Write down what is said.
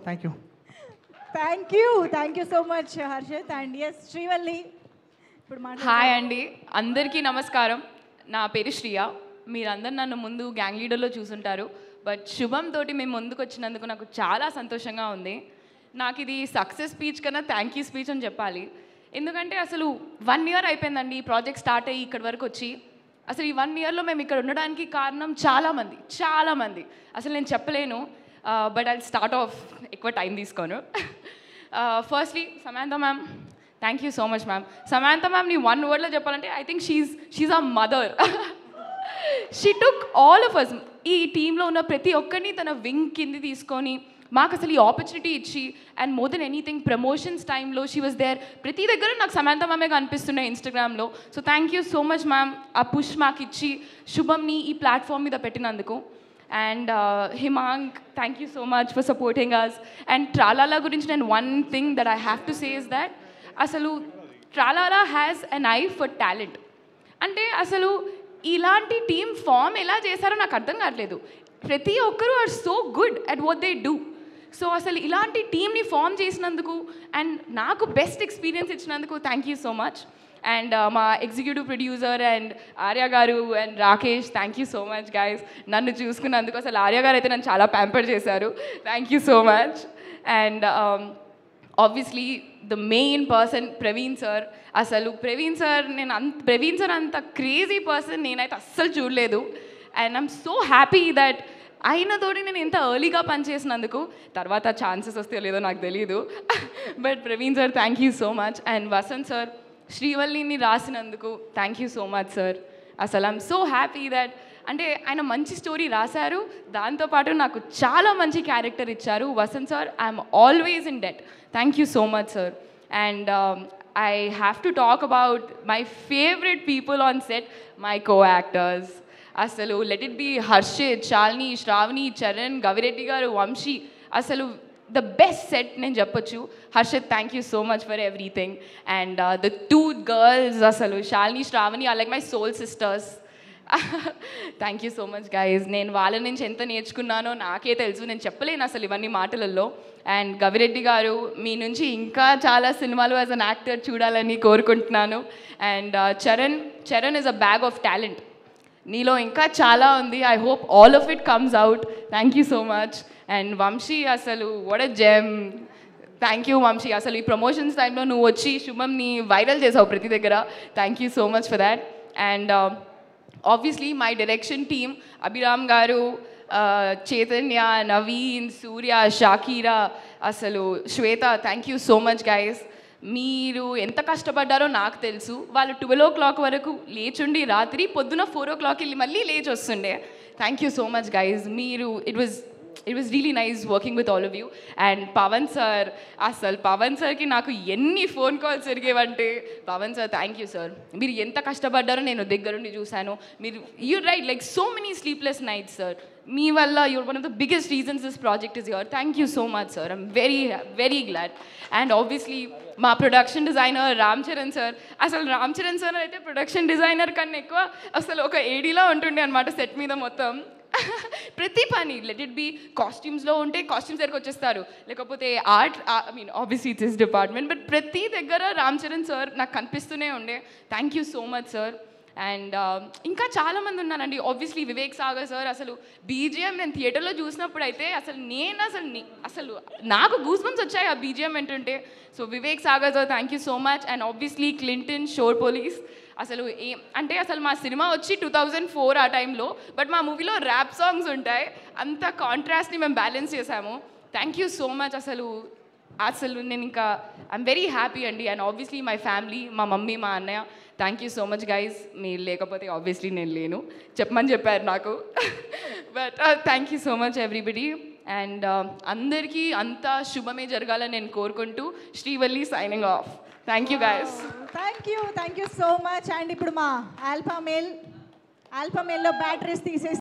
Thank you. Thank you so much Harshit. And S Srivalli ఇప్పుడు hi అండి, అందరికీ నమస్కారం. నా పేరు శ్రియ. మీరందరూ నన్ను ముందు గ్యాంగ్ లీడర్లో చూసుంటారు, బట్ శుభం తోటి మేము ముందుకు వచ్చినందుకు నాకు చాలా సంతోషంగా ఉంది. నాకు ఇది సక్సెస్ స్పీచ్ కన్నా థ్యాంక్ యూ స్పీచ్ అని చెప్పాలి. ఎందుకంటే అసలు 1 year అయిపోయిందండి ఈ ప్రాజెక్ట్ స్టార్ట్ అయ్యి ఇక్కడి వరకు వచ్చి. అసలు ఈ 1 yearలో మేము ఇక్కడ ఉండడానికి కారణం చాలామంది అసలు నేను చెప్పలేను. బట్ ఐ స్టార్ట్ ఆఫ్, ఎక్కువ టైం తీసుకోను. Firstly Samantha ma'am, thank you so much ma'am. Samantha మ్యామ్ని 1 wordలో చెప్పాలంటే I think she's a mother. She took all of us, ఈ టీంలో ఉన్న ప్రతి ఒక్కరిని తన వింగ్ కింది తీసుకొని మాకు అసలు ఈ ఆపర్చునిటీ ఇచ్చి, and more than anything promotions టైంలో షీ వాజ్ దేర్. ప్రతి దగ్గర నాకు సమాంతా మ్యామే కనిపిస్తున్నాయి ఇన్స్టాగ్రామ్లో. So thank you so much ma'am, ఆ పుష్ మాకు ఇచ్చి శుభంని ఈ ప్లాట్ఫామ్ మీద పెట్టినందుకు. And Himang, thank you so much for supporting us. And Tralala గురించి నేను one thing that I have to say is that అసలు Tralala has an eye for talent. అంటే అసలు ఇలాంటి టీమ్ ఫామ్ ఎలా చేశారో నాకు అర్థం కావట్లేదు. ప్రతి ఒక్కరూ are so good at what they do. So అసలు ఇలాంటి టీమ్ని ఫామ్ చేసినందుకు అండ్ నాకు బెస్ట్ ఎక్స్పీరియన్స్ ఇచ్చినందుకు thank you so much. And మా executive producer and Arya garu and Rakesh, thank you so much guys నన్ను చూసుకున్నందుకు. అసలు ఆర్య గారు అయితే నన్ను చాలా ప్యాంపర్ చేశారు, thank you so much. And obviously the main person Praveen sir. అసలు ప్రవీణ్ సార్ అంత క్రేజీ పర్సన్ నేనైతే అస్సలు చూడలేదు. And I'm so happy that అయినతోటి నేను ఇంత ఎర్లీగా పనిచేసినందుకు. తర్వాత ఛాన్సెస్ వస్తాయో లేదో నాకు తెలియదు, but Praveen sir thank you so much. And Vasanth sir శ్రీవల్లిని రాసినందుకు thank you so much sir. అసలు ఐఎమ్ సో హ్యాపీ దట్ అంటే ఆయన మంచి స్టోరీ రాశారు, దాంతోపాటు నాకు చాలా మంచి క్యారెక్టర్ ఇచ్చారు. Vasanth sir, I'm always in debt. Thank you so much sir. And I have to talk about my favourite people on set, my co actors. అసలు let it be Harshith, Shalini, Shravani, Charan, Gavireddy garu, Vamshi, అసలు ద బెస్ట్ సెట్ నేను చెప్పొచ్చు. Harshith, thank you so much for everything. And the 2 girls, అసలు Shalini, Shravani are like my soul sisters. Thank you so much guys. నేను వాళ్ళ నుంచి ఎంత నేర్చుకున్నానో నాకే తెలుసు, నేను చెప్పలేను అసలు ఇవన్నీ మాటలలో. అండ్ గవిరెడ్డి గారు, మీ నుంచి ఇంకా చాలా సినిమాలు యాజ్ అన్ యాక్టర్ చూడాలని కోరుకుంటున్నాను. And Charan is a bag of talent, నీలో ఇంకా చాలా ఉంది. I hope all of it comes out. Thank you so much. And Vamshi, అసలు what a gem. Thank you Vamshi. అసలు ఈ ప్రమోషన్స్ టైంలో నువ్వు వచ్చి శుభంని వైరల్ చేసావు ప్రతి దగ్గర. Thank you so much for that. And obviously my direction team, Abhiram garu, Chaitanya, Naveen, Surya, Shakira, అసలు Shweta, thank you so much guys. మీరు ఎంత కష్టపడ్డారో నాకు తెలుసు. వాళ్ళు 12 o'clock వరకు లేచుండి రాత్రి పొద్దున 4 o'clock వెళ్ళి మళ్ళీ లేచి వస్తుండే. Thank you so much guys. మీరు it was really nice working with all of you. And Pawan sir, అసలు పవన్ సార్కి నాకు ఎన్ని ఫోన్ కాల్స్ జరిగేవంటే, Pawan sir thank you sir, మీరు ఎంత కష్టపడ్డారో నేను దగ్గరుండి చూశాను. మీరు you right like so many sleepless nights sir. మీ వల్ల you're one of the biggest reasons this project is your. Thank you so much sir, I'm very glad. And obviously మా production designer Ram Charan sir. అసలు Ram Charan sir అయితే production designer కన్నా ఎక్కువ అసలు ఒక ఏడీలా ఉంటుండే అనమాట సెట్ మీద మొత్తం. ప్రతి పని లెట్ ఇట్ బి కాస్ట్యూమ్స్లో ఉంటే కాస్ట్యూమ్స్ దగ్గరకు వచ్చేస్తారు, లేకపోతే art, I mean obviously it's his department, but ప్రతి దగ్గర రామ్ చరణ్ సార్ నాకు కనిపిస్తూనే ఉండే. Thank you so much sir. And ఇంకా చాలామంది ఉన్నానండి. ఆబ్వియస్లీ వివేక్ సాగర్ సార్, అసలు బీజిఎం నేను థియేటర్లో చూసినప్పుడు అయితే అసలు నాకు గూస్ బంప్స్ వచ్చాయి ఆ బీజిఎం వింటుంటే. So Vivek Sagar sir, thank you so much. And obviously Clinton, Shor police. అసలు అసలు మా సినిమా వచ్చి 2004 ఆ టైంలో, బట్ మా మూవీలో ర్యాప్ సాంగ్స్ ఉంటాయి. అంత కాంట్రాస్ట్ని మేము బ్యాలెన్స్ చేసాము. Thank you so much. అసలు నేను ఇంకా ఐఎమ్ వెరీ హ్యాపీ అండి. అండ్ ఆబ్వియస్లీ మై ఫ్యామిలీ, మా మమ్మీ, మా అన్నయ్య, thank you so much guys. మీరు లేకపోతే ఆబ్వియస్లీ నేను లేను, చెప్పమని చెప్పారు నాకు. But thank you so much everybody. And అందరికీ అంతా శుభమే జరగాలని నేను కోరుకుంటూ Srivalli signing off. Thank you guys. Thank you so much. And ఇప్పుడు మా ఆల్ఫా మేల్లో బ్యాటరీస్ తీసేసి